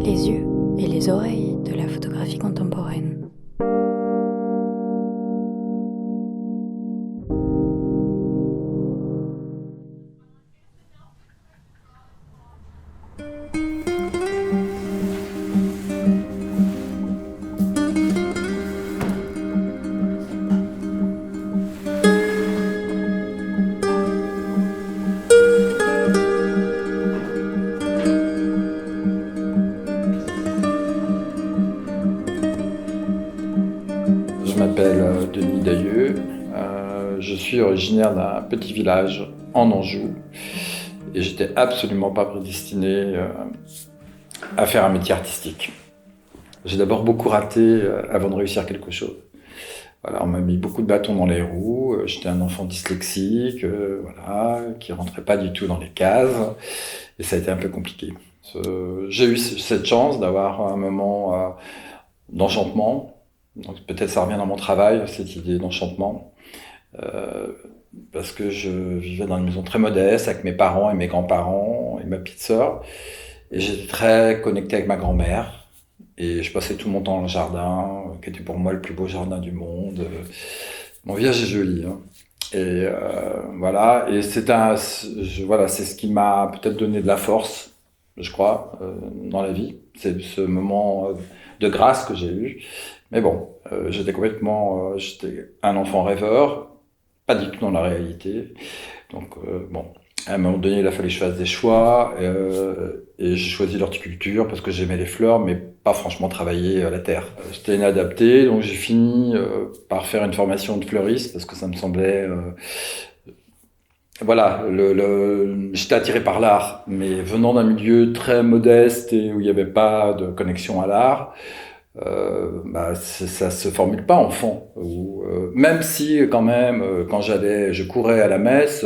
les yeux et les oreilles de la photographie contemporaine. Je m'appelle Denis Dailleux, je suis originaire d'un petit village en Anjou et j'étais absolument pas prédestiné à faire un métier artistique. J'ai d'abord beaucoup raté avant de réussir quelque chose. Voilà, on m'a mis beaucoup de bâtons dans les roues, j'étais un enfant dyslexique, voilà, qui rentrait pas du tout dans les cases et ça a été un peu compliqué. J'ai eu cette chance d'avoir un moment d'enchantement. Donc peut-être ça revient dans mon travail, cette idée d'enchantement, euh, parce que je vivais dans une maison très modeste avec mes parents et mes grands-parents et ma petite sœur, et j'étais très connecté avec ma grand-mère, et je passais tout mon temps dans le jardin, qui était pour moi le plus beau jardin du monde. Mon village est joli, hein. Et voilà, et voilà, c'est ce qui m'a peut-être donné de la force, je crois, dans la vie. C'est ce moment de grâce que j'ai eu. Mais bon, j'étais un enfant rêveur, pas du tout dans la réalité. Donc bon, à un moment donné, il a fallu que je fasse des choix, et j'ai choisi l'horticulture parce que j'aimais les fleurs, mais pas franchement travailler la terre. J'étais inadapté, donc j'ai fini par faire une formation de fleuriste parce que ça me semblait voilà, j'étais attiré par l'art, mais venant d'un milieu très modeste et où il n'y avait pas de connexion à l'art, ça se formule pas enfant. Même si quand même, quand je courais à la messe,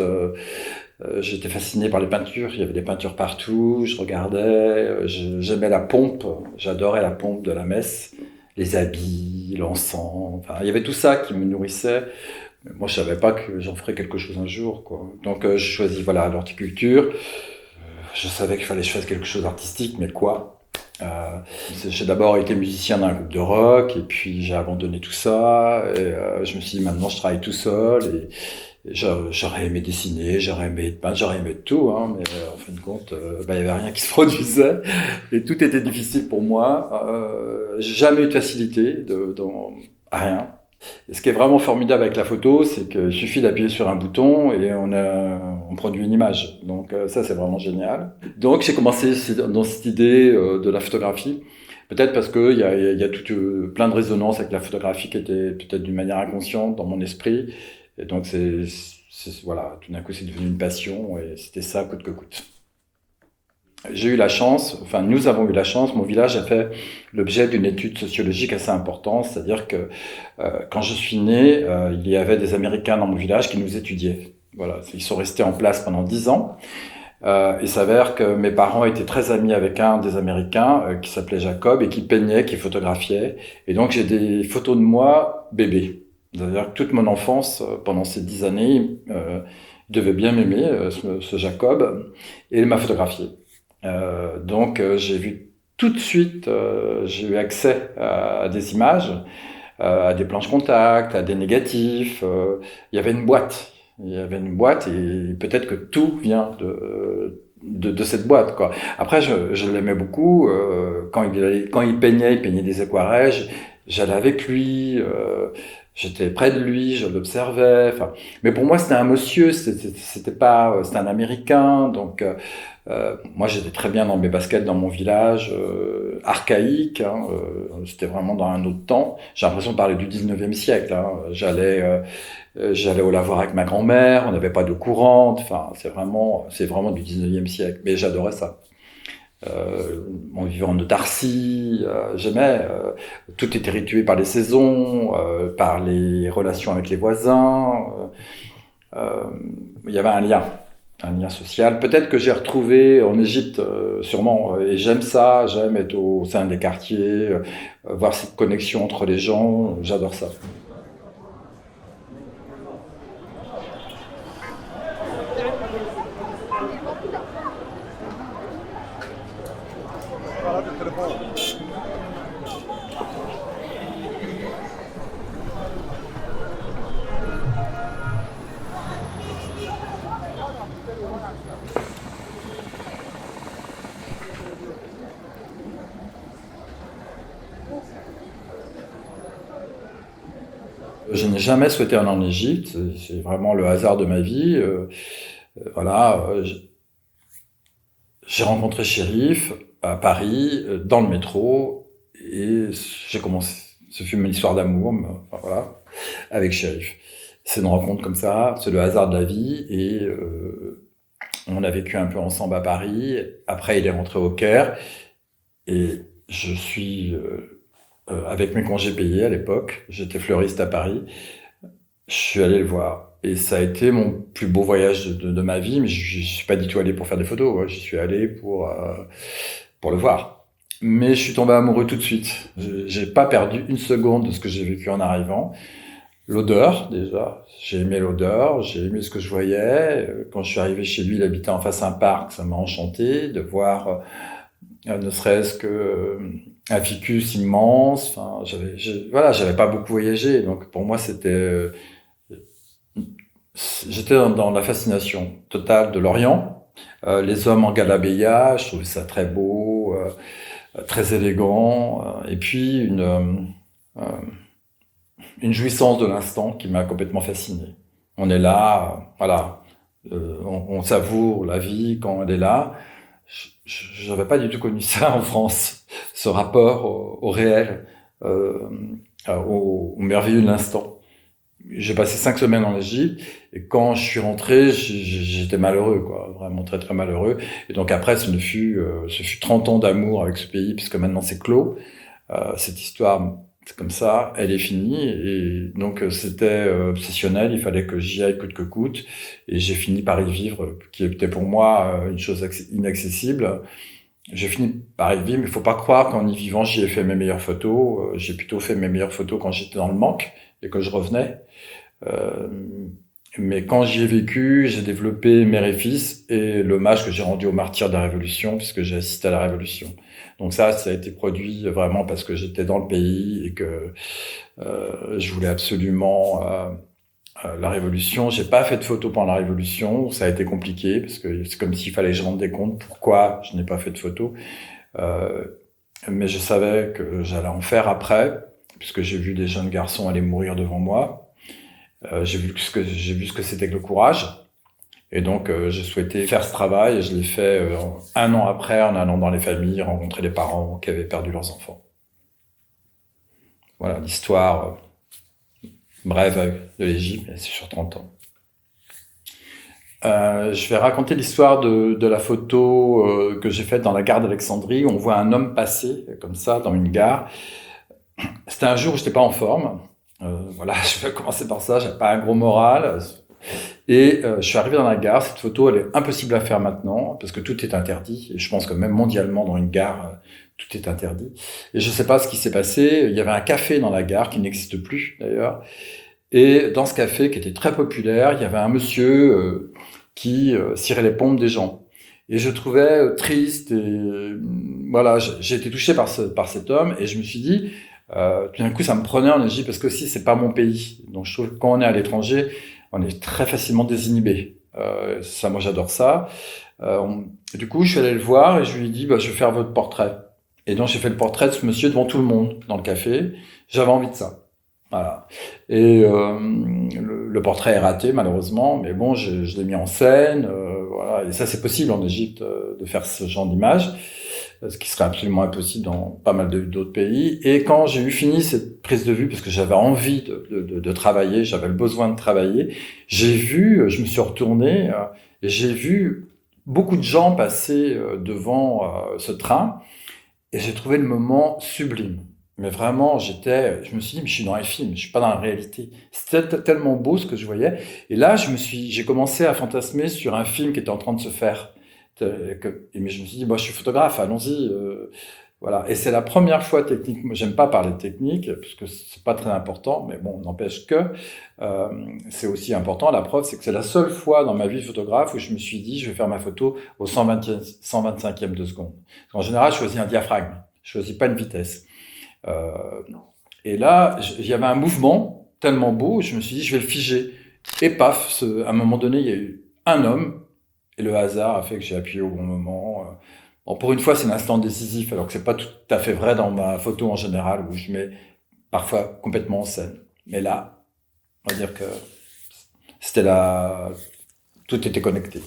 j'étais fasciné par les peintures. Il y avait des peintures partout. Je regardais, j'aimais la pompe. J'adorais la pompe de la messe, les habits, l'encens. Enfin, il y avait tout ça qui me nourrissait. Mais moi, je savais pas que j'en ferais quelque chose un jour, quoi. Donc, j'ai choisi voilà l'horticulture. Je savais qu'il fallait que je fasse quelque chose d'artistique, mais quoi? J'ai d'abord été musicien dans un groupe de rock, et puis j'ai abandonné tout ça, et je me suis dit maintenant je travaille tout seul, et j'aurais aimé dessiner, j'aurais aimé peindre, j'aurais aimé tout, hein, mais en fin de compte, il y avait rien qui se produisait, et tout était difficile pour moi. J'ai jamais eu de facilité dans à rien. Et ce qui est vraiment formidable avec la photo, c'est qu'il suffit d'appuyer sur un bouton et on produit une image. Donc ça, c'est vraiment génial. Donc j'ai commencé dans cette idée de la photographie, peut-être parce qu'il y a tout, plein de résonances avec la photographie qui était peut-être d'une manière inconsciente dans mon esprit. Et donc voilà, tout d'un coup, c'est devenu une passion et c'était ça coûte que coûte. J'ai eu la chance, enfin nous avons eu la chance, mon village a fait l'objet d'une étude sociologique assez importante, c'est-à-dire que quand je suis né, il y avait des Américains dans mon village qui nous étudiaient. Voilà, ils sont restés en place pendant 10 ans. Il s'avère que mes parents étaient très amis avec un des Américains qui s'appelait Jacob et qui peignait, qui photographiait. Et donc j'ai des photos de moi bébé. C'est-à-dire que toute mon enfance, pendant ces 10 années, il devait bien m'aimer, ce Jacob, et il m'a photographié. Donc j'ai vu tout de suite, j'ai eu accès à des images, à des planches contact, à des négatifs. Il y avait une boîte. Il y avait une boîte et peut-être que tout vient de cette boîte, quoi. Après, je l'aimais beaucoup. Quand il peignait des aquarelles. J'allais avec lui. J'étais près de lui, je l'observais. Enfin, mais pour moi, c'était un monsieur. C'était pas, c'était un Américain. Donc moi, j'étais très bien dans mes baskets dans mon village, archaïque, hein, c'était vraiment dans un autre temps. J'ai l'impression de parler du 19e siècle, hein. J'allais au lavoir avec ma grand-mère, on n'avait pas d'eau courante, enfin, c'est vraiment du 19e siècle. Mais j'adorais ça. On vivait en autarcie, j'aimais. Tout était rythmé par les saisons, par les relations avec les voisins. Il y avait un lien social. Peut-être que j'ai retrouvé en Égypte, sûrement, et j'aime ça, j'aime être au sein des quartiers, voir cette connexion entre les gens, j'adore ça. Je n'ai jamais souhaité aller en Égypte, c'est vraiment le hasard de ma vie. Voilà, j'ai rencontré Chérif à Paris, dans le métro, et j'ai commencé. Ce fut mon histoire d'amour, enfin, voilà, avec Chérif. C'est une rencontre comme ça, c'est le hasard de la vie, et on a vécu un peu ensemble à Paris. Après, il est rentré au Caire, et je suis avec mes congés payés à l'époque, j'étais fleuriste à Paris, je suis allé le voir. Et ça a été mon plus beau voyage de ma vie, mais je suis pas du tout allé pour faire des photos, ouais. J'y suis allé pour le voir. Mais je suis tombé amoureux tout de suite. J'ai pas perdu une seconde de ce que j'ai vécu en arrivant. L'odeur, déjà. J'ai aimé l'odeur, j'ai aimé ce que je voyais. Quand je suis arrivé chez lui, il habitait en face d'un parc, ça m'a enchanté de voir ne serait-ce que un ficus immense. Enfin, voilà, j'avais pas beaucoup voyagé, donc pour moi j'étais dans la fascination totale de l'Orient. Les hommes en galabeya, je trouvais ça très beau, très élégant, et puis une jouissance de l'instant qui m'a complètement fasciné. On est là, voilà, on savoure la vie quand elle est là. Je n'avais pas du tout connu ça en France, ce rapport au réel, au merveilleux de l'instant. J'ai passé 5 semaines en Égypte, et quand je suis rentré, j'étais malheureux, quoi, vraiment très très malheureux. Et donc après, ce fut 30 ans d'amour avec ce pays, puisque maintenant c'est clos. Cette histoire, c'est comme ça, elle est finie, et donc c'était obsessionnel, il fallait que j'y aille coûte que coûte, et j'ai fini par y vivre, qui était pour moi une chose inaccessible. J'ai fini par y vivre, mais il faut pas croire qu'en y vivant, j'y ai fait mes meilleures photos. J'ai plutôt fait mes meilleures photos quand j'étais dans le manque et que je revenais. Euh, mais quand j'y ai vécu, j'ai développé Mère et Fils et l'hommage que j'ai rendu aux martyrs de la Révolution, puisque j'ai assisté à la Révolution. Donc ça a été produit vraiment parce que j'étais dans le pays et que je voulais absolument la Révolution. J'ai pas fait de photos pendant la Révolution, ça a été compliqué, parce que c'est comme s'il fallait que je rende des comptes pourquoi je n'ai pas fait de photos. Euh, mais je savais que j'allais en faire après, puisque j'ai vu des jeunes garçons aller mourir devant moi. J'ai vu ce que c'était que le courage. Et donc, j'ai souhaité faire ce travail, et je l'ai fait un an après, en allant dans les familles, rencontrer les parents qui avaient perdu leurs enfants. Voilà l'histoire brève de l'Égypte, c'est sur 30 ans. Je vais raconter l'histoire de la photo que j'ai faite dans la gare d'Alexandrie, où on voit un homme passer, comme ça, dans une gare. C'était un jour où j'étais pas en forme. Voilà, je vais commencer par ça, j'avais pas un gros moral. Et je suis arrivé dans la gare. Cette photo, elle est impossible à faire maintenant, parce que tout est interdit. Et je pense que même mondialement, dans une gare, tout est interdit. Et je sais pas ce qui s'est passé. Il y avait un café dans la gare, qui n'existe plus d'ailleurs. Et dans ce café, qui était très populaire, il y avait un monsieur qui cirait les pompes des gens. Et je trouvais triste, et voilà, j'ai été touché par cet homme, et je me suis dit, tout d'un coup, ça me prenait en Égypte, parce que aussi, c'est pas mon pays. Donc je trouve que quand on est à l'étranger, on est très facilement désinhibé. Ça, moi, j'adore ça. Du coup, je suis allé le voir, et je lui ai dit, je vais faire votre portrait. Et donc, j'ai fait le portrait de ce monsieur devant tout le monde, dans le café. J'avais envie de ça. Voilà. Et le portrait est raté, malheureusement, mais bon, je l'ai mis en scène. Voilà. Et ça, c'est possible en Égypte, de faire ce genre d'image, ce qui serait absolument impossible dans pas mal d'autres pays. Et quand j'ai eu fini cette prise de vue, parce que j'avais envie de travailler, j'avais le besoin de travailler, je me suis retourné, et j'ai vu beaucoup de gens passer devant ce train, et j'ai trouvé le moment sublime. Mais vraiment, je me suis dit, mais je suis dans un film, je suis pas dans la réalité. C'était tellement beau ce que je voyais. Et là, j'ai commencé à fantasmer sur un film qui était en train de se faire. Mais je me suis dit, je suis photographe, allons-y. Voilà. Et c'est la première fois technique. Moi, j'aime pas parler de technique parce que c'est pas très important, mais bon, n'empêche que euh, c'est aussi important. La preuve, c'est que c'est la seule fois dans ma vie de photographe où je me suis dit, je vais faire ma photo au 125e de seconde. En général, je choisis un diaphragme. Je choisis pas une vitesse. Euh, et là, il y avait un mouvement tellement beau, je me suis dit, je vais le figer. Et paf, à un moment donné, il y a eu un homme, et le hasard a fait que j'ai appuyé au bon moment. Bon, pour une fois, c'est un instant décisif, alors que c'est pas tout à fait vrai dans ma photo en général, où je mets parfois complètement en scène. Mais là, on va dire que c'était là, tout était connecté.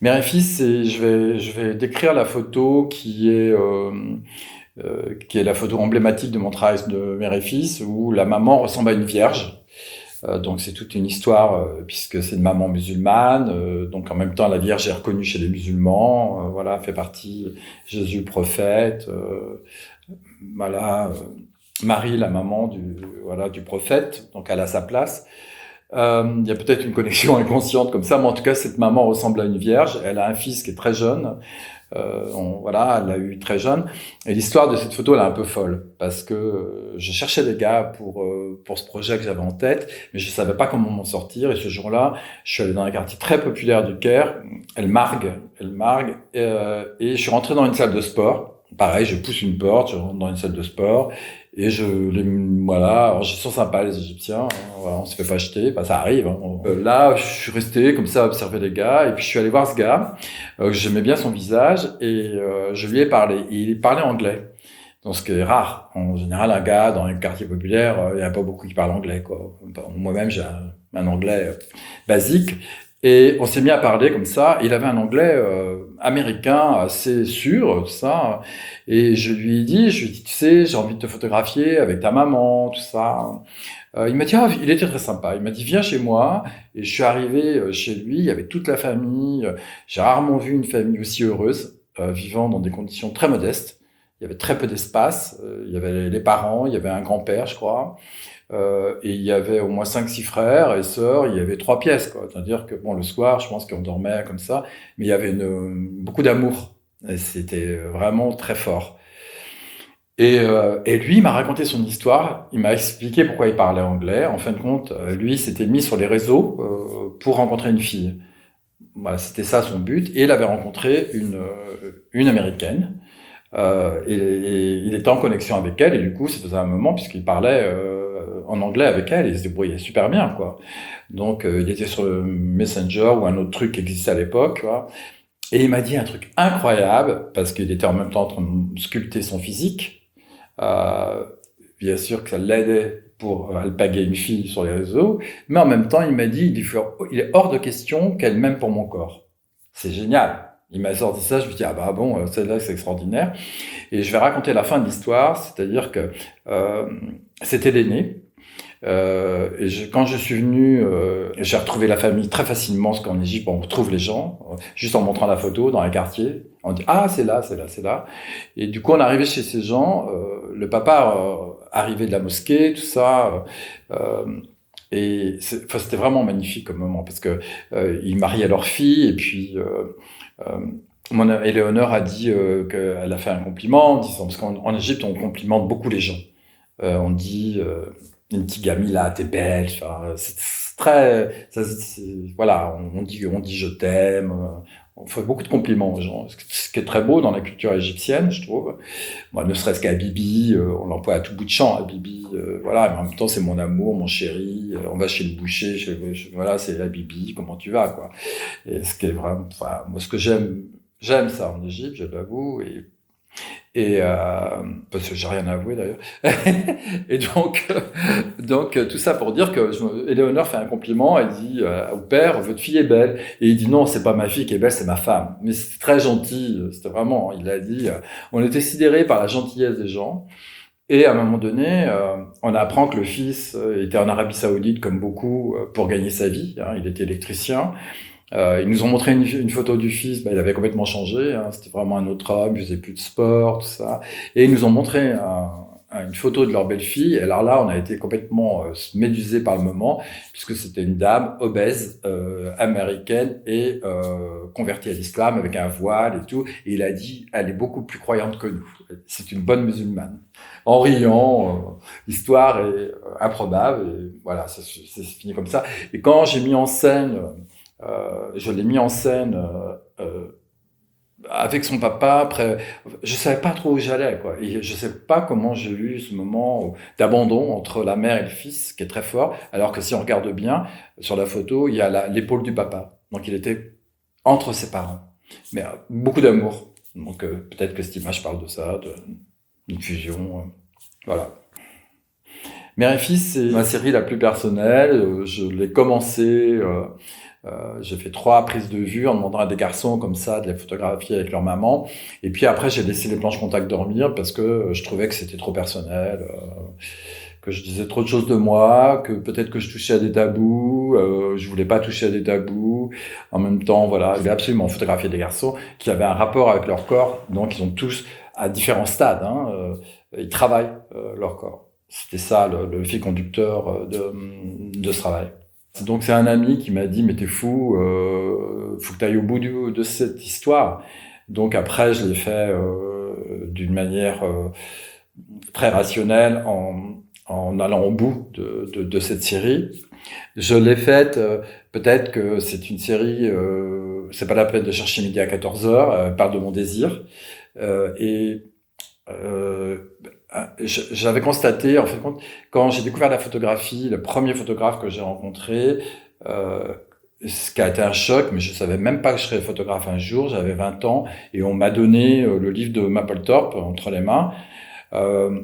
Mère et fils, je vais décrire la photo qui est la photo emblématique de mon travail de mère et fils, où la maman ressemble à une vierge. Donc c'est toute une histoire, puisque c'est une maman musulmane. Donc en même temps, la Vierge est reconnue chez les musulmans. Voilà, fait partie Jésus le prophète. Voilà, Marie, la maman du prophète. Donc elle a sa place. Il y a peut-être une connexion inconsciente comme ça, mais en tout cas, cette maman ressemble à une vierge. Elle a un fils qui est très jeune. Voilà, elle l'a eu très jeune. Et l'histoire de cette photo, elle est un peu folle, parce que je cherchais des gars pour ce projet que j'avais en tête, mais je savais pas comment m'en sortir. Et ce jour-là, je suis allé dans un quartier très populaire du Caire, Elle Margue, et je suis rentré dans une salle de sport. Pareil, je pousse une porte, je rentre dans une salle de sport, et voilà, alors ils sont sympas les Égyptiens, hein, voilà, on se fait pas jeter, bah, ça arrive. Hein. Là, je suis resté comme ça à observer les gars, et puis je suis allé voir ce gars. J'aimais bien son visage et je lui ai parlé. Et il parlait anglais, donc ce qui est rare. En général, un gars dans un quartier populaire, il n'y a pas beaucoup qui parlent anglais, quoi. Moi-même, j'ai un anglais basique. Et on s'est mis à parler comme ça. Il avait un anglais américain assez sûr, tout ça. Et je lui ai dit, tu sais, j'ai envie de te photographier avec ta maman, tout ça. Il m'a dit, ah, il était très sympa. Il m'a dit, viens chez moi. Et je suis arrivé chez lui, il y avait toute la famille. J'ai rarement vu une famille aussi heureuse, vivant dans des conditions très modestes. Il y avait très peu d'espace. Il y avait les parents, il y avait un grand-père, je crois. Et il y avait au moins 5, 6 frères et sœurs. Il y avait 3 pièces, quoi. C'est-à-dire que, bon, le soir, je pense qu'on dormait comme ça. Mais il y avait beaucoup d'amour. Et c'était vraiment très fort. Et lui, il m'a raconté son histoire, il m'a expliqué pourquoi il parlait anglais. En fin de compte, lui, il s'était mis sur les réseaux pour rencontrer une fille. Voilà, c'était ça son but. Et il avait rencontré une Américaine. Et il était en connexion avec elle. Et du coup, ça faisait un moment, puisqu'il parlait en anglais avec elle, et il se débrouillait super bien, quoi. Donc, il était sur le Messenger ou un autre truc qui existait à l'époque, quoi. Et il m'a dit un truc incroyable, parce qu'il était en même temps en train de sculpter son physique. Euh, Bien sûr que ça l'aidait pour alpaguer une fille sur les réseaux, mais en même temps, il m'a dit, il est hors de question qu'elle m'aime pour mon corps. C'est génial. Il m'a sorti ça, je me dis, ah bah bon, celle-là, c'est extraordinaire. Et je vais raconter la fin de l'histoire, c'est-à-dire que c'était l'aîné. Quand je suis venu, j'ai retrouvé la famille très facilement, parce qu'en Égypte, on retrouve les gens, juste en montrant la photo dans un quartier. On dit, ah, c'est là, c'est là, c'est là. Et du coup, on est arrivé chez ces gens, le papa arrivait de la mosquée, tout ça, enfin, c'était vraiment magnifique comme moment, parce que ils mariaient leur fille, et puis Éléonore a dit qu'elle a fait un compliment, en disant, parce qu'en Égypte, on complimente beaucoup les gens. On dit une petite gamine là, t'es belle. Enfin, c'est très, voilà, on dit je t'aime. On fait beaucoup de compliments aux gens, ce qui est très beau dans la culture égyptienne, je trouve. Moi, ne serait-ce qu'à Bibi, on l'emploie à tout bout de champ, à Bibi. Voilà, mais en même temps, c'est mon amour, mon chéri. On va chez le boucher, voilà, c'est la Bibi. Comment tu vas, quoi. Et ce qui est vraiment, enfin, moi, ce que j'aime ça en Égypte, je l'avoue. Et parce que j'ai rien à avouer d'ailleurs. Et donc tout ça pour dire que Éléonore fait un compliment. Elle dit au père, votre fille est belle. Et il dit non, c'est pas ma fille qui est belle, c'est ma femme. Mais c'était très gentil. C'était vraiment. Il a dit. On était sidérés par la gentillesse des gens. Et à un moment donné, on apprend que le fils était en Arabie Saoudite comme beaucoup pour gagner sa vie. Hein, il était électricien. Ils nous ont montré une photo du fils, il avait complètement changé, hein, c'était vraiment un autre homme, il faisait plus de sport, tout ça. Et ils nous ont montré une photo de leur belle-fille, et alors là, on a été complètement médusés par le moment, puisque c'était une dame obèse, américaine, et convertie à l'islam, avec un voile et tout, et il a dit, elle est beaucoup plus croyante que nous, c'est une bonne musulmane. En riant, l'histoire est improbable, et voilà, c'est fini comme ça. Et quand j'ai mis en scène... je l'ai mis en scène avec son papa. Après, je savais pas trop où j'allais, quoi. Et je sais pas comment j'ai eu ce moment d'abandon entre la mère et le fils, qui est très fort. Alors que si on regarde bien sur la photo, il y a l'épaule du papa. Donc il était entre ses parents, mais beaucoup d'amour. Donc peut-être que cette image parle de ça, d'une fusion. Voilà. Mère et fils, c'est ma série la plus personnelle. Je l'ai commencé. J'ai fait 3 prises de vue en demandant à des garçons comme ça de les photographier avec leur maman. Et puis après, j'ai laissé les planches contact dormir parce que je trouvais que c'était trop personnel, que je disais trop de choses de moi, que peut-être que je touchais à des tabous, je voulais pas toucher à des tabous. En même temps, voilà, je voulais absolument photographier des garçons qui avaient un rapport avec leur corps. Donc, ils ont tous, à différents stades, hein, ils travaillent leur corps. C'était ça le fil conducteur de ce travail. Donc c'est un ami qui m'a dit mais t'es fou, faut que t'ailles au bout de cette histoire. Donc après je l'ai fait d'une manière très rationnelle en allant au bout de cette série. Je l'ai faite, peut-être que c'est une série, c'est pas la peine de chercher midi à 14h, elle parle de mon désir. Et euh, j'avais constaté, en fait, quand j'ai découvert la photographie, le premier photographe que j'ai rencontré, ce qui a été un choc, mais je savais même pas que je serais photographe un jour, j'avais 20 ans, et on m'a donné le livre de Mapplethorpe entre les mains. Euh,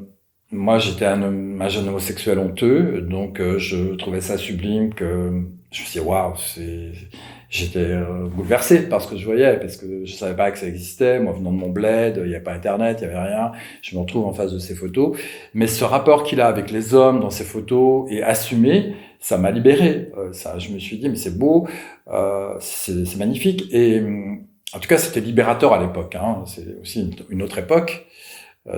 Moi, j'étais un jeune homosexuel honteux, donc je trouvais ça sublime que je me suis dit, waouh, j'étais bouleversé par ce que je voyais, parce que je savais pas que ça existait. Moi, venant de mon bled, il n'y a pas Internet, il y avait rien. Je me retrouve en face de ces photos. Mais ce rapport qu'il a avec les hommes dans ces photos et assumé, ça m'a libéré. Ça, je me suis dit, mais c'est beau, c'est magnifique. Et en tout cas, c'était libérateur à l'époque. Hein. C'est aussi une autre époque.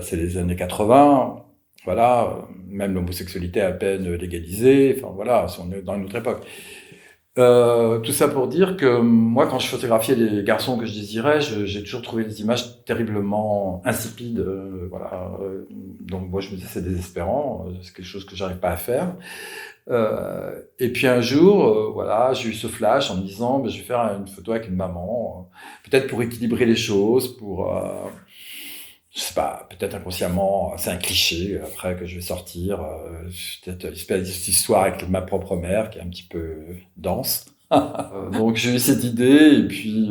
C'est les années 80. Voilà, même l'homosexualité à peine légalisée. Enfin voilà, on est dans une autre époque. Tout ça pour dire que moi, quand je photographiais les garçons que je désirais, j'ai toujours trouvé des images terriblement insipides. Voilà. Donc moi, je me disais c'est désespérant, c'est quelque chose que j'arrive pas à faire. Et puis un jour, voilà, j'ai eu ce flash en me disant, je vais faire une photo avec une maman, peut-être pour équilibrer les choses, pour je sais pas, peut-être inconsciemment, c'est un cliché après que je vais sortir, peut-être une espèce d'histoire avec ma propre mère qui est un petit peu dense. Donc j'ai eu cette idée et puis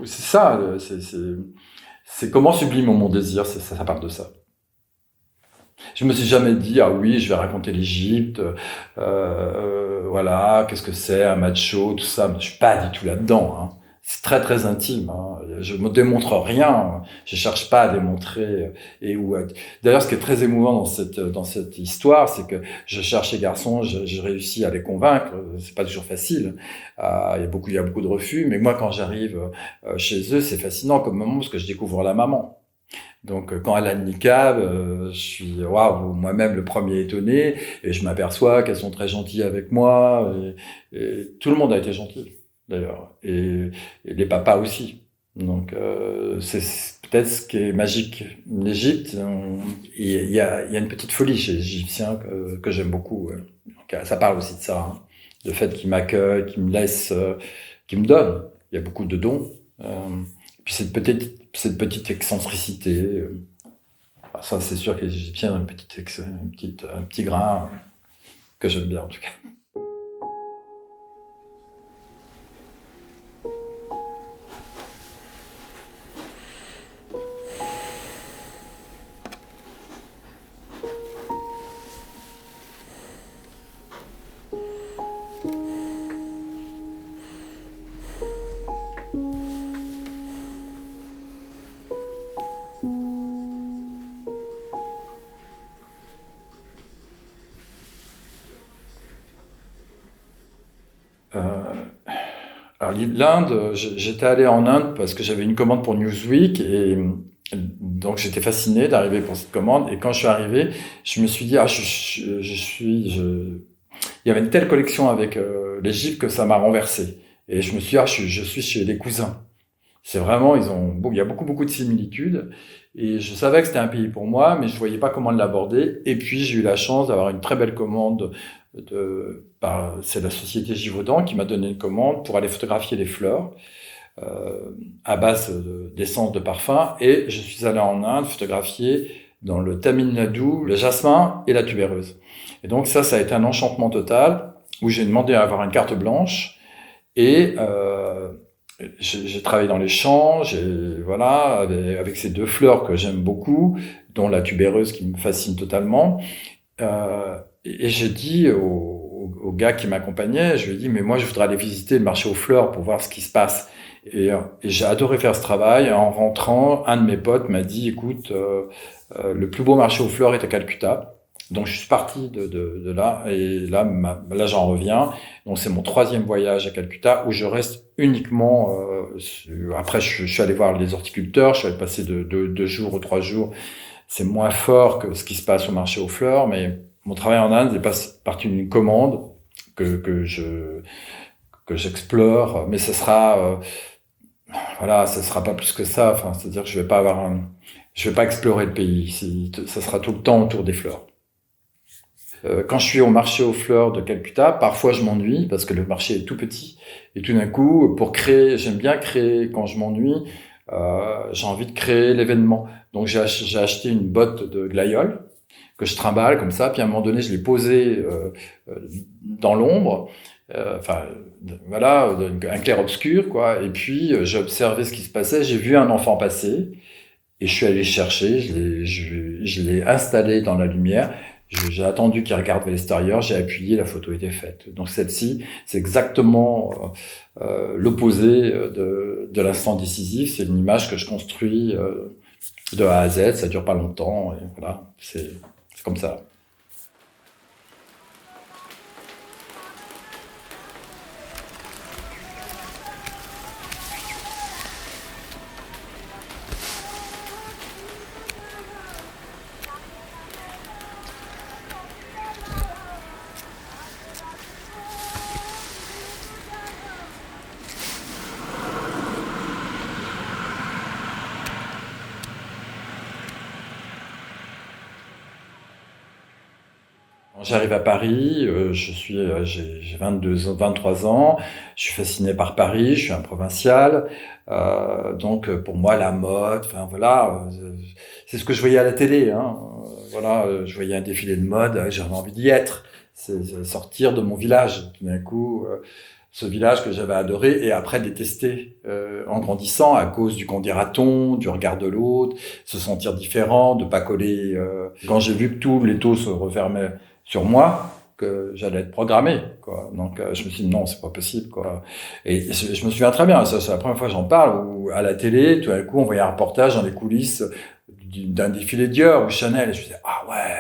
c'est ça, c'est comment sublime mon désir, ça part de ça. Je me suis jamais dit ah oui je vais raconter l'Égypte, voilà qu'est-ce que c'est un macho tout ça, mais je suis pas du tout là-dedans. Hein. C'est très très intime. Hein. Je me démontre rien. Je cherche pas à démontrer. D'ailleurs, ce qui est très émouvant dans cette histoire, c'est que je cherche les garçons, je réussis à les convaincre. C'est pas toujours facile. Il y a beaucoup de refus. Mais moi, quand j'arrive chez eux, c'est fascinant comme moment parce que je découvre la maman. Donc quand elle a le niqab, je suis waouh, moi-même le premier étonné, et je m'aperçois qu'elles sont très gentilles avec moi, et tout le monde a été gentil d'ailleurs, et les papas aussi. Donc c'est peut-être ce qui est magique. L'Égypte, il y a une petite folie chez les Égyptiens que j'aime beaucoup. Ouais. Donc, ça parle aussi de ça, hein. Le fait qu'ils m'accueillent, qu'ils me laissent, qu'ils me donnent. Il y a beaucoup de dons. Puis cette petite excentricité, ça c'est sûr que les Égyptiens ont un petit grain que j'aime bien en tout cas. l'Inde, j'étais allé en Inde parce que j'avais une commande pour Newsweek et donc j'étais fasciné d'arriver pour cette commande. Et quand je suis arrivé, je me suis dit, il y avait une telle collection avec l'Égypte que ça m'a renversé. Et je me suis dit, je suis chez les cousins. C'est vraiment, il y a beaucoup de similitudes. Et je savais que c'était un pays pour moi, mais je voyais pas comment l'aborder. Et puis, j'ai eu la chance d'avoir une très belle commande c'est la société Givaudan qui m'a donné une commande pour aller photographier les fleurs, à base d'essence de parfum. Et je suis allé en Inde photographier dans le Tamil Nadu, le jasmin et la tubéreuse. Et donc ça a été un enchantement total où j'ai demandé à avoir une carte blanche et j'ai travaillé dans les champs, voilà, avec ces 2 fleurs que j'aime beaucoup, dont la tubéreuse qui me fascine totalement. Et j'ai dit au gars qui m'accompagnait, je lui ai dit, mais moi je voudrais aller visiter le marché aux fleurs pour voir ce qui se passe. Et j'ai adoré faire ce travail. En rentrant, un de mes potes m'a dit, écoute, le plus beau marché aux fleurs est à Calcutta. Donc je suis parti de là, et là j'en reviens. Donc c'est mon 3e voyage à Calcutta où je reste uniquement. Après je suis allé voir les horticulteurs, je suis allé passer 2 jours ou 3 jours. C'est moins fort que ce qui se passe au marché aux fleurs, mais mon travail en Inde est parti d'une commande que j'explore, mais ça sera pas plus que ça. Enfin, c'est-à-dire que je vais pas explorer le pays. Ça sera tout le temps autour des fleurs. Quand je suis au marché aux fleurs de Calcutta, parfois je m'ennuie parce que le marché est tout petit. Et tout d'un coup, j'aime bien créer quand je m'ennuie. J'ai envie de créer l'événement. Donc j'ai acheté une botte de glaïeul que je trimballe comme ça. Puis à un moment donné, je l'ai posée dans l'ombre. Voilà, un clair-obscur, quoi. Et puis j'ai observé ce qui se passait. J'ai vu un enfant passer et je suis allé chercher. Je l'ai installé dans la lumière. J'ai attendu qu'il regarde vers l'extérieur, j'ai appuyé, la photo était faite. Donc celle-ci, c'est exactement l'opposé de l'instant décisif. C'est une image que je construis de A à Z, ça dure pas longtemps, et voilà, c'est comme ça. Quand j'arrive à Paris, j'ai 23 ans, je suis fasciné par Paris, je suis un provincial, donc pour moi la mode, enfin voilà, c'est ce que je voyais à la télé, hein. Voilà, je voyais un défilé de mode, j'avais envie d'y être, c'est sortir de mon village, tout d'un coup, ce village que j'avais adoré et après détesté en grandissant à cause du qu'on dira-t-on, du regard de l'autre, se sentir différent, de pas coller. Quand j'ai vu que tout l'étau se refermait sur moi, que j'allais être programmé, quoi. Donc je me suis dit non, c'est pas possible, quoi. Et je me souviens très bien, ça c'est la première fois que j'en parle, où à la télé, tout d'un coup, on voyait un reportage dans les coulisses d'un défilé Dior ou Chanel, et je me disais ah ouais,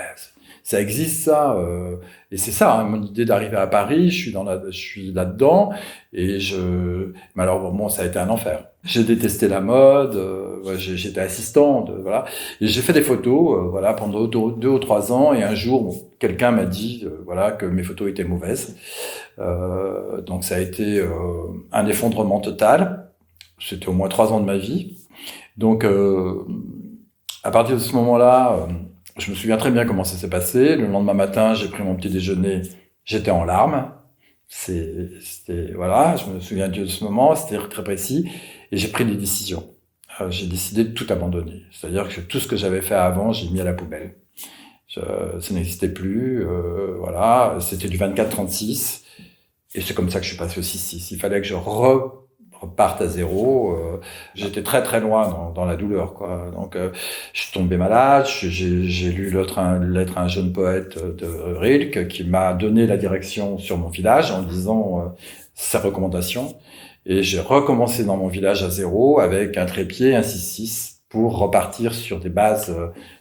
ça existe ça. Et c'est ça, hein, mon idée d'arriver à Paris, je suis là-dedans, mais alors bon, ça a été un enfer. J'ai détesté la mode, ouais, j'étais assistant, voilà. Et j'ai fait des photos, voilà, pendant 2 ou 3 ans, et un jour, bon, quelqu'un m'a dit, voilà, que mes photos étaient mauvaises. Donc ça a été un effondrement total. C'était au moins 3 ans de ma vie. Donc à partir de ce moment-là, je me souviens très bien comment ça s'est passé. Le lendemain matin, j'ai pris mon petit déjeuner, j'étais en larmes. Voilà, je me souviens de ce moment, c'était très précis. Et j'ai pris des décisions. J'ai décidé de tout abandonner. C'est-à-dire que tout ce que j'avais fait avant, j'ai mis à la poubelle. Ça n'existait plus. Voilà, c'était du 24-36. Et c'est comme ça que je suis passé au 6-6. Il fallait que je reparte à zéro. J'étais très très loin dans la douleur, quoi. Donc je suis tombé malade. J'ai lu Lettre à un jeune poète de Rilke qui m'a donné la direction sur mon village en disant ses recommandations. Et j'ai recommencé dans mon village à zéro avec un trépied, un 6-6. pour repartir sur des bases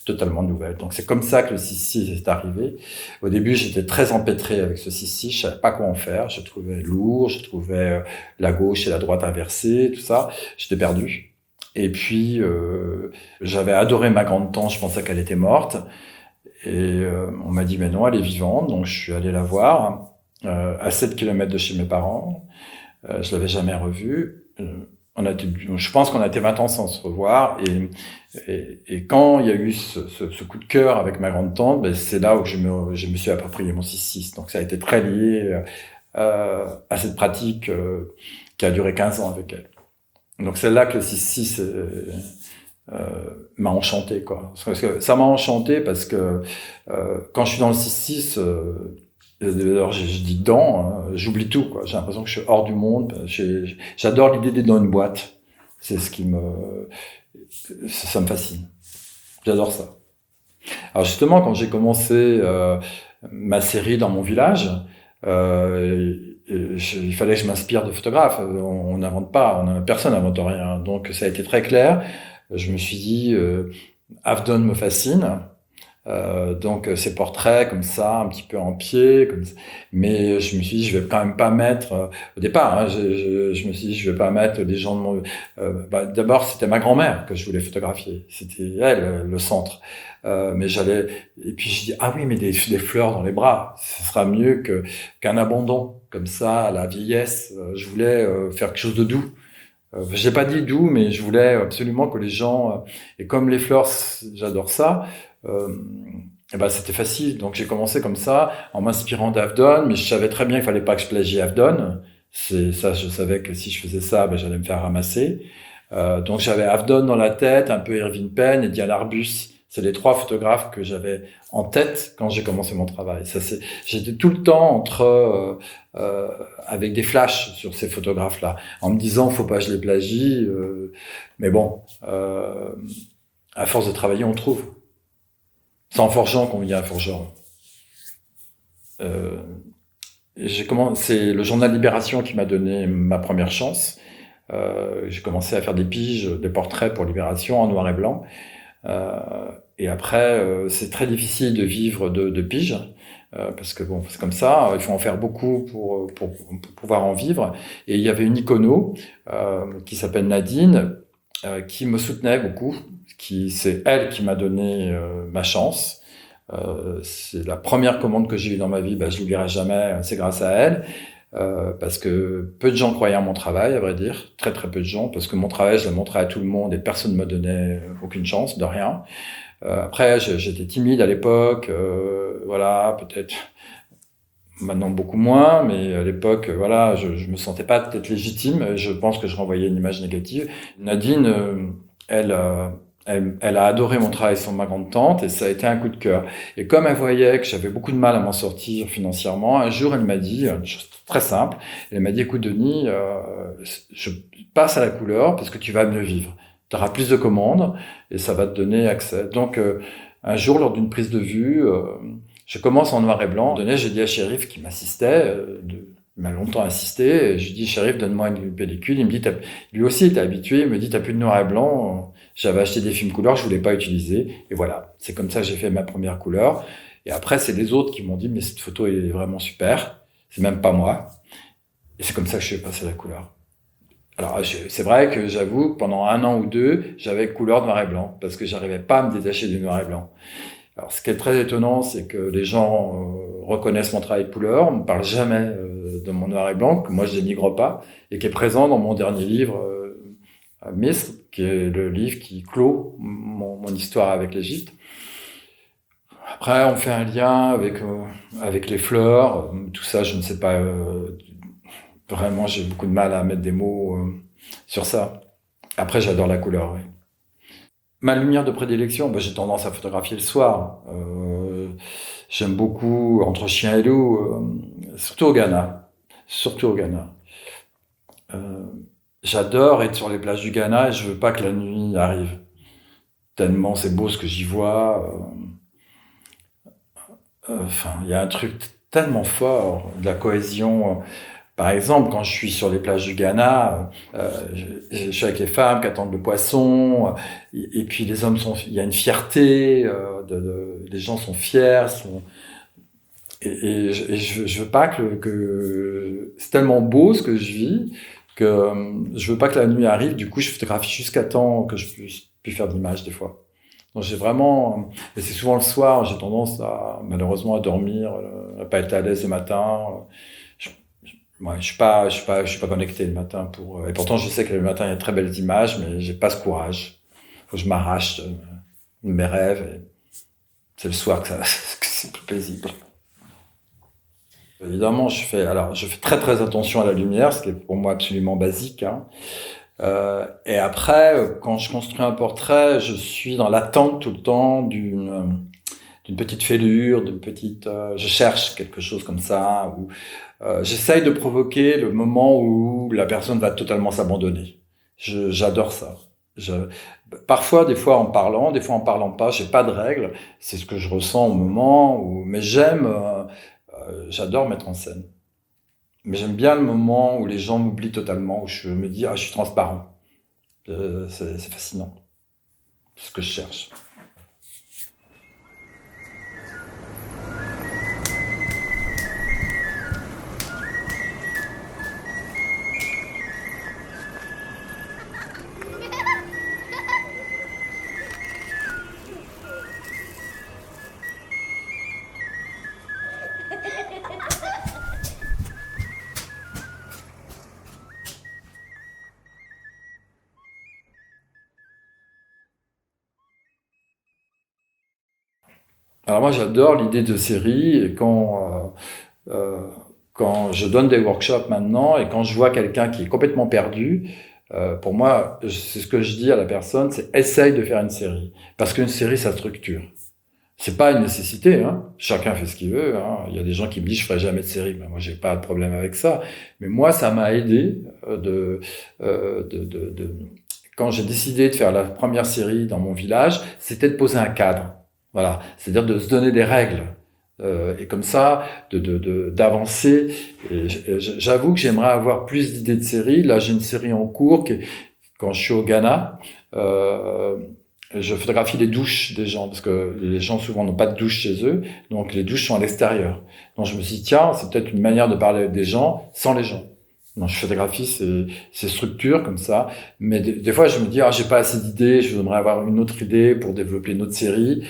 totalement nouvelles. Donc c'est comme ça que le 6-6 est arrivé. Au début, j'étais très empêtré avec ce 6-6, je savais pas quoi en faire, je trouvais lourd, je trouvais la gauche et la droite inversées, tout ça, j'étais perdu. Et puis, j'avais adoré ma grande-tante, je pensais qu'elle était morte. Et on m'a dit, mais non, elle est vivante. Donc, je suis allé la voir à 7 kilomètres de chez mes parents. Je l'avais jamais revue. Je pense qu'on a été 20 ans sans se revoir. Et quand il y a eu ce coup de cœur avec ma grande-tante, ben, c'est là où je me suis approprié mon 6-6. Donc, ça a été très lié à cette pratique qui a duré 15 ans avec elle. Donc, c'est là que le 6-6 m'a enchanté, quoi. Parce que ça m'a enchanté parce que quand je suis dans le 6-6, d'ailleurs je dis dedans, hein, j'oublie tout, quoi. J'ai l'impression que je suis hors du monde. J'adore l'idée d'être dans une boîte. C'est ce qui ça me fascine. J'adore ça. Alors justement, quand j'ai commencé ma série dans mon village, il fallait que je m'inspire de photographes. On n'invente pas, personne n'invente rien. Donc ça a été très clair. Je me suis dit, Avdon me fascine. Donc ces portraits comme ça, un petit peu en pied, mais je me suis dit, je vais quand même pas mettre, au départ, hein, je me suis dit, je vais pas mettre des gens de mon... d'abord, c'était ma grand-mère que je voulais photographier. C'était elle, le centre. Mais et puis je dis, ah oui, mais des fleurs dans les bras, ce sera mieux qu'un abandon, comme ça, à la vieillesse. Je voulais faire quelque chose de doux. J'ai pas dit doux, mais je voulais absolument que les gens, et comme les fleurs, j'adore ça, et ben c'était facile. Donc j'ai commencé comme ça, en m'inspirant d'Avdon, mais je savais très bien qu'il fallait pas que je plagie Avdon. C'est ça, je savais que si je faisais ça, ben j'allais me faire ramasser. Donc j'avais Avdon dans la tête, un peu Irving Penn et Diane Arbus. C'est les 3 photographes que j'avais en tête quand j'ai commencé mon travail. J'étais tout le temps avec des flashs sur ces photographes-là, en me disant faut pas que je les plagie. Mais bon, à force de travailler, on trouve. C'est en forgeant qu'on devient un forgeron. C'est le journal Libération qui m'a donné ma première chance. J'ai commencé à faire des piges, des portraits pour Libération en noir et blanc. Et après, c'est très difficile de vivre de piges, parce que bon, c'est comme ça, il faut en faire beaucoup pour pouvoir en vivre. Et il y avait une icono qui s'appelle Nadine, qui me soutenait beaucoup, c'est elle qui m'a donné ma chance. C'est la première commande que j'ai eue dans ma vie, je l'oublierai jamais, c'est grâce à elle. Parce que peu de gens croyaient en mon travail, à vrai dire, très très peu de gens, parce que mon travail, je le montrais à tout le monde et personne ne me donnait aucune chance, de rien. Après, j'étais timide à l'époque, voilà, peut-être maintenant beaucoup moins, mais à l'époque, voilà, je me sentais pas peut-être légitime, je pense que je renvoyais une image négative. Nadine, elle a adoré mon travail sur ma grande-tante et ça a été un coup de cœur. Et comme elle voyait que j'avais beaucoup de mal à m'en sortir financièrement, un jour elle m'a dit une chose très simple. Elle m'a dit, écoute Denis, je passe à la couleur parce que tu vas mieux vivre. Tu auras plus de commandes et ça va te donner accès. Donc un jour, lors d'une prise de vue, je commence en noir et blanc. J'ai dit à Chérif qui m'assistait, il m'a longtemps assisté, et je lui dis, Chérif, donne-moi une pellicule. Il me dit, lui aussi il était habitué, il me dit, t'as plus de noir et blanc. J'avais acheté des films couleur, je voulais pas utiliser. Et voilà, c'est comme ça que j'ai fait ma première couleur. Et après, c'est les autres qui m'ont dit, mais cette photo est vraiment super. C'est même pas moi. Et c'est comme ça que je suis passé à la couleur. Alors, c'est vrai que j'avoue que pendant 1 an ou 2, j'avais couleur noir et blanc, parce que j'arrivais pas à me détacher du noir et blanc. Alors, ce qui est très étonnant, c'est que les gens reconnaissent mon travail de couleur, on ne parle jamais de mon noir et blanc, que moi je dénigre pas, et qui est présent dans mon dernier livre, Misr, qui est le livre qui clôt mon histoire avec l'Égypte. Après, on fait un lien avec les fleurs, tout ça, je ne sais pas. Vraiment, j'ai beaucoup de mal à mettre des mots sur ça. Après, j'adore la couleur, oui. Ma lumière de prédilection, j'ai tendance à photographier le soir. J'aime beaucoup Entre chien et loup, surtout au Ghana. Surtout au Ghana. J'adore être sur les plages du Ghana et je veux pas que la nuit arrive. Tellement c'est beau ce que j'y vois. Enfin, il y a un truc tellement fort, de la cohésion. Par exemple, quand je suis sur les plages du Ghana, je suis avec les femmes qui attendent le poisson, et puis les hommes il y a une fierté, les gens sont fiers, je veux pas que c'est tellement beau ce que je vis que je veux pas que la nuit arrive. Du coup, je photographie jusqu'à temps que je puisse plus faire d'images des fois. Donc j'ai vraiment, et c'est souvent le soir, j'ai tendance à malheureusement à dormir, à pas être à l'aise le matin. Je, ouais, je suis pas connecté le matin et pourtant je sais que le matin il y a de très belles images, mais j'ai pas ce courage. Faut que je m'arrache de mes rêves. Et c'est le soir que que c'est plus paisible. Évidemment, je fais très très attention à la lumière, ce qui est pour moi absolument basique, hein. Et après, quand je construis un portrait, je suis dans l'attente tout le temps d'une petite fêlure, je cherche quelque chose comme ça, ou j'essaye de provoquer le moment où la personne va totalement s'abandonner. J'adore ça. Je, Parfois, des fois en parlant pas, j'ai pas de règles. C'est ce que je ressens au moment mais j'adore mettre en scène. Mais j'aime bien le moment où les gens m'oublient totalement, où je me dis, ah, je suis transparent. C'est fascinant. C'est ce que je cherche. Alors moi, j'adore l'idée de série et quand je donne des workshops maintenant et quand je vois quelqu'un qui est complètement perdu, pour moi, c'est ce que je dis à la personne, c'est essaye de faire une série. Parce qu'une série, ça structure. C'est pas une nécessité, hein. Chacun fait ce qu'il veut, hein. Il y a des gens qui me disent je ferai jamais de série. Ben, moi, j'ai pas de problème avec ça. Mais moi, ça m'a aidé quand j'ai décidé de faire la première série dans mon village, c'était de poser un cadre. Voilà. C'est-à-dire de se donner des règles. Et comme ça, d'avancer. J'avoue que j'aimerais avoir plus d'idées de séries. Là, j'ai une série en cours quand je suis au Ghana. Je photographie les douches des gens, parce que les gens souvent n'ont pas de douche chez eux, donc les douches sont à l'extérieur. Donc je me suis dit, tiens, c'est peut-être une manière de parler des gens sans les gens. Donc je photographie ces structures comme ça, mais des fois je me dis, ah, j'ai pas assez d'idées, je voudrais avoir une autre idée pour développer une autre série,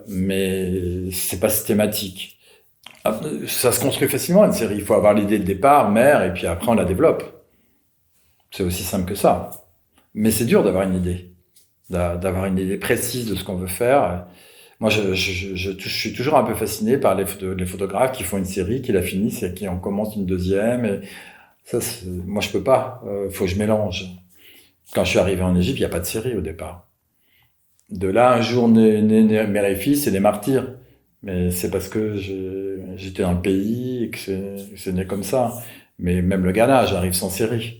mais c'est pas systématique. Ça se construit facilement une série, il faut avoir l'idée de départ, mère, et puis après on la développe. C'est aussi simple que ça. Mais c'est dur d'avoir une idée. D'avoir une idée précise de ce qu'on veut faire. Moi, je suis toujours un peu fasciné par les photographes qui font une série, qui la finissent et qui en commencent une deuxième. Et ça, moi, je peux pas. Faut que je mélange. Quand je suis arrivé en Égypte, il n'y a pas de série au départ. De là, un jour, mère et fils, c'est des martyrs. Mais c'est parce que j'étais dans le pays et que c'est né comme ça. Mais même le Ghana, j'arrive sans série.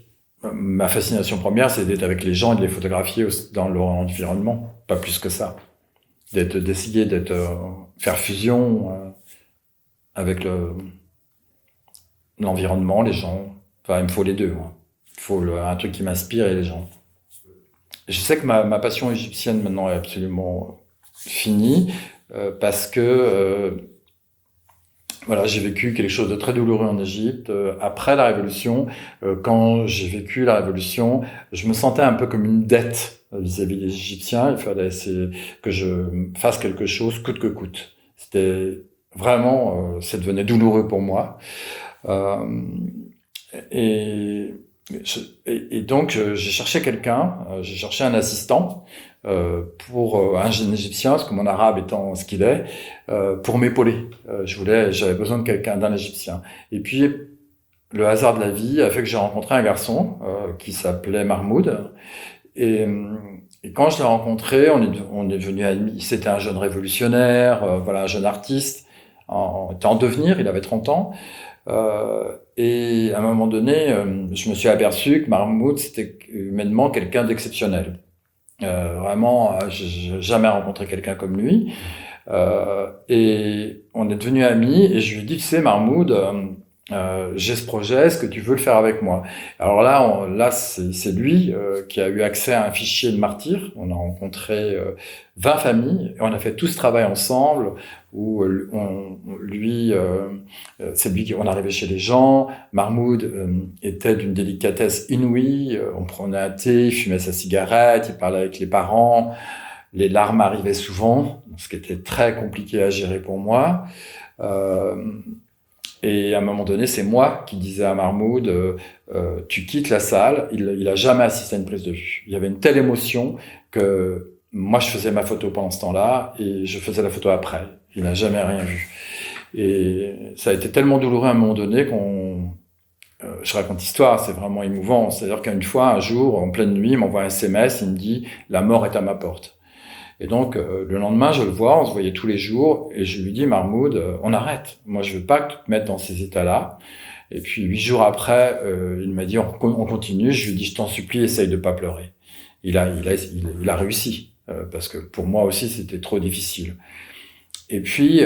Ma fascination première, c'est d'être avec les gens et de les photographier dans leur environnement, pas plus que ça. D'essayer faire fusion avec l'environnement, les gens. Enfin, il me faut les deux, moi. Il faut un truc qui m'inspire et les gens. Je sais que ma passion égyptienne maintenant est absolument finie parce que voilà, j'ai vécu quelque chose de très douloureux en Égypte. Après la Révolution, quand j'ai vécu la Révolution, je me sentais un peu comme une dette vis-à-vis des Égyptiens. Il fallait que je fasse quelque chose coûte que coûte. C'était vraiment, ça devenait douloureux pour moi. Euh, et, et donc, j'ai cherché quelqu'un, j'ai cherché un assistant pour un jeune Égyptien, parce que mon arabe étant ce qu'il est, pour m'épauler. J'avais besoin de d'un Égyptien. Et puis, le hasard de la vie a fait que j'ai rencontré un garçon qui s'appelait Mahmoud. Et, et quand je l'ai rencontré, on est devenu amis. C'était un jeune révolutionnaire, voilà, un jeune artiste, était en devenir, il avait 30 ans. Et à un moment donné, je me suis aperçu que Mahmoud, c'était humainement quelqu'un d'exceptionnel. Vraiment, j'ai jamais rencontré quelqu'un comme lui. Et on est devenus amis, et je lui ai dit, tu sais, Mahmoud, j'ai ce projet, est-ce que tu veux le faire avec moi? Alors là, c'est lui qui a eu accès à un fichier de martyrs. On a rencontré 20 familles et on a fait tout ce travail ensemble où c'est lui qui on arrivait chez les gens. Mahmoud était d'une délicatesse inouïe. On prenait un thé, il fumait sa cigarette, il parlait avec les parents. Les larmes arrivaient souvent, ce qui était très compliqué à gérer pour moi. Et à un moment donné, c'est moi qui disais à Mahmoud, tu quittes la salle. Il a jamais assisté à une prise de vue. Il y avait une telle émotion que moi, je faisais ma photo pendant ce temps-là et je faisais la photo après. Il n'a jamais rien vu. Et ça a été tellement douloureux à un moment donné je raconte l'histoire, c'est vraiment émouvant. C'est-à-dire qu'une fois, un jour, en pleine nuit, il m'envoie un SMS, il me dit « La mort est à ma porte ». Et donc, le lendemain, je le vois, on se voyait tous les jours, et je lui dis, Mahmoud, on arrête. Moi, je veux pas que tu te mettes dans ces états-là. Et puis, 8 jours après, il m'a dit, on continue. Je lui dis, je t'en supplie, essaye de pas pleurer. Il a réussi, parce que pour moi aussi, c'était trop difficile. Et puis,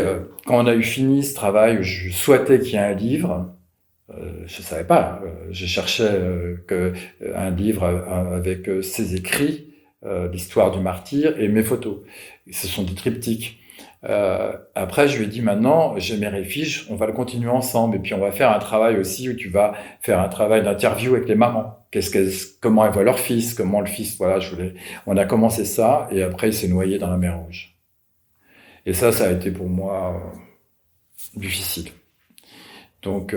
quand on a eu fini ce travail, je souhaitais qu'il y ait un livre. Je savais pas. Je cherchais un livre avec ses écrits, l'histoire du martyr et mes photos. Ce sont des triptyques. Après, je lui ai dit maintenant, j'ai mes réfiches, on va le continuer ensemble et puis on va faire un travail aussi où tu vas faire un travail d'interview avec les mamans. Comment elles voient leur fils, comment le fils, voilà, on a commencé ça et après il s'est noyé dans la mer Rouge. Et ça a été pour moi difficile. Donc,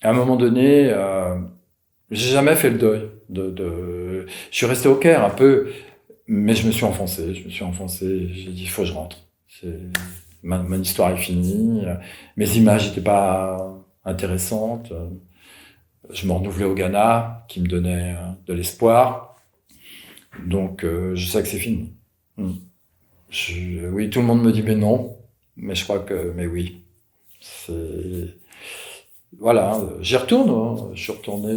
à un moment donné, j'ai jamais fait le deuil. Je suis resté au Caire un peu, mais je me suis enfoncé. J'ai dit, il faut que je rentre. Mon histoire est finie. Mes images n'étaient pas intéressantes. Je me renouvelais au Ghana, qui me donnait de l'espoir. Donc, je sais que c'est fini. Oui, tout le monde me dit, mais non. Mais je crois mais oui. Voilà, j'y retourne. Hein. Je suis retourné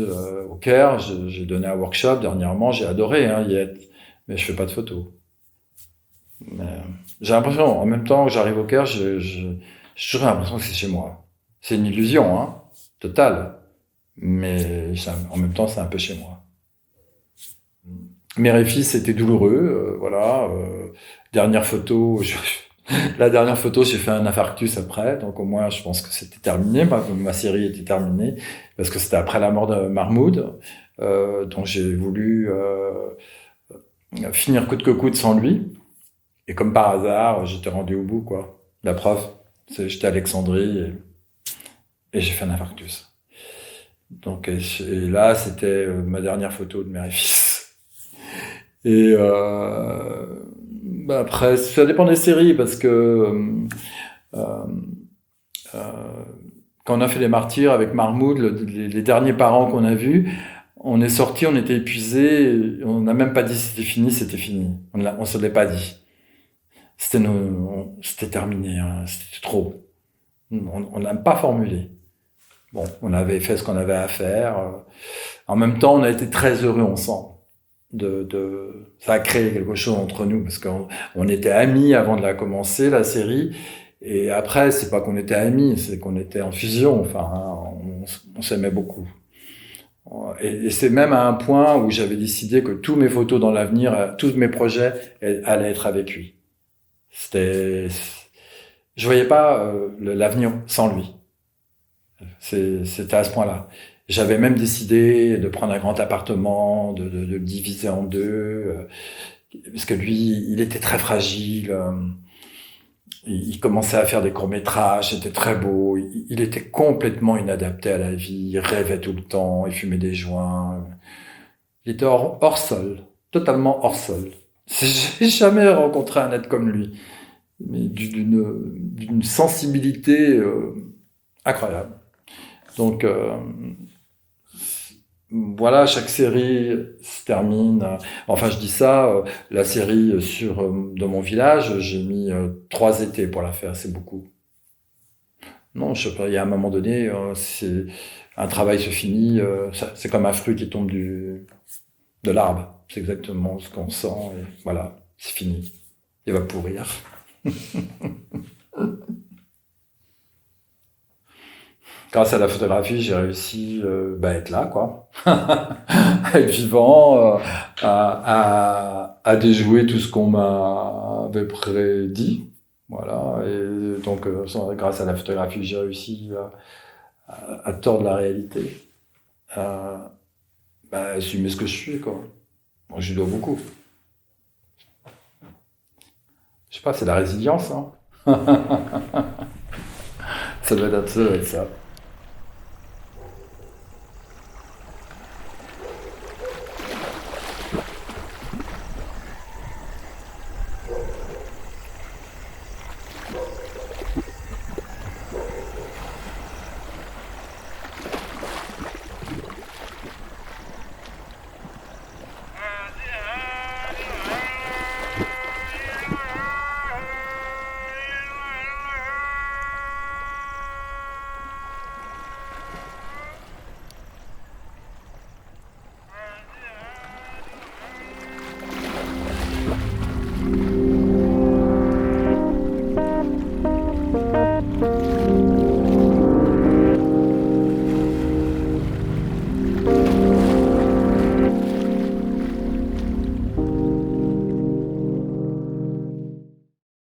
au Caire, j'ai donné un workshop dernièrement, j'ai adoré y être, mais je fais pas de photos. Mais, j'ai l'impression, en même temps que j'arrive au Caire, j'ai toujours l'impression que c'est chez moi. C'est une illusion, hein, totale. Mais en même temps, c'est un peu chez moi. Mère et fils, c'était douloureux, voilà. Dernière photo, la dernière photo, j'ai fait un infarctus après, donc au moins je pense que c'était terminé, ma série était terminée, parce que c'était après la mort de Mahmoud, donc j'ai voulu finir coûte que coûte sans lui, et comme par hasard, j'étais rendu au bout, quoi. La preuve, j'étais à Alexandrie, et j'ai fait un infarctus. Donc et là, c'était ma dernière photo de mère et fils. Et après, ça dépend des séries, parce que quand on a fait les martyrs avec Mahmoud, les derniers parents qu'on a vus, on est sortis, on était épuisés, on n'a même pas dit c'était fini. On se l'est pas dit. C'était terminé, hein, c'était trop. On n'a pas formulé. Bon, on avait fait ce qu'on avait à faire. En même temps, on a été très heureux ensemble. Ça a créé quelque chose entre nous parce qu'on était amis avant de la commencer, la série. Et après, c'est pas qu'on était amis, c'est qu'on était en fusion. Enfin, hein, on s'aimait beaucoup. Et c'est même à un point où j'avais décidé que tous mes photos dans l'avenir, tous mes projets allaient être avec lui. Je voyais pas l'avenir sans lui. C'était à ce point-là. J'avais même décidé de prendre un grand appartement, de le diviser en deux, parce que lui, il était très fragile. Il commençait à faire des courts-métrages, c'était très beau. Il était complètement inadapté à la vie, il rêvait tout le temps, il fumait des joints. Il était hors sol, totalement hors sol. J'ai jamais rencontré un être comme lui, mais d'une sensibilité incroyable. Donc voilà, chaque série se termine. Enfin, je dis ça, la série de mon village, j'ai mis 3 étés pour la faire, c'est beaucoup. Non, je sais pas, il y a un moment donné, un travail se finit, c'est comme un fruit qui tombe de l'arbre. C'est exactement ce qu'on sent, et voilà, c'est fini. Il va pourrir. grâce à la photographie, j'ai réussi à être là, quoi. À être vivant, à déjouer tout ce qu'on m'avait prédit. Voilà. Et donc, grâce à la photographie, j'ai réussi à tordre la réalité, assumer ce que je suis, quoi. Moi, je lui dois beaucoup. Je sais pas, c'est la résilience, hein. Ça doit être ça.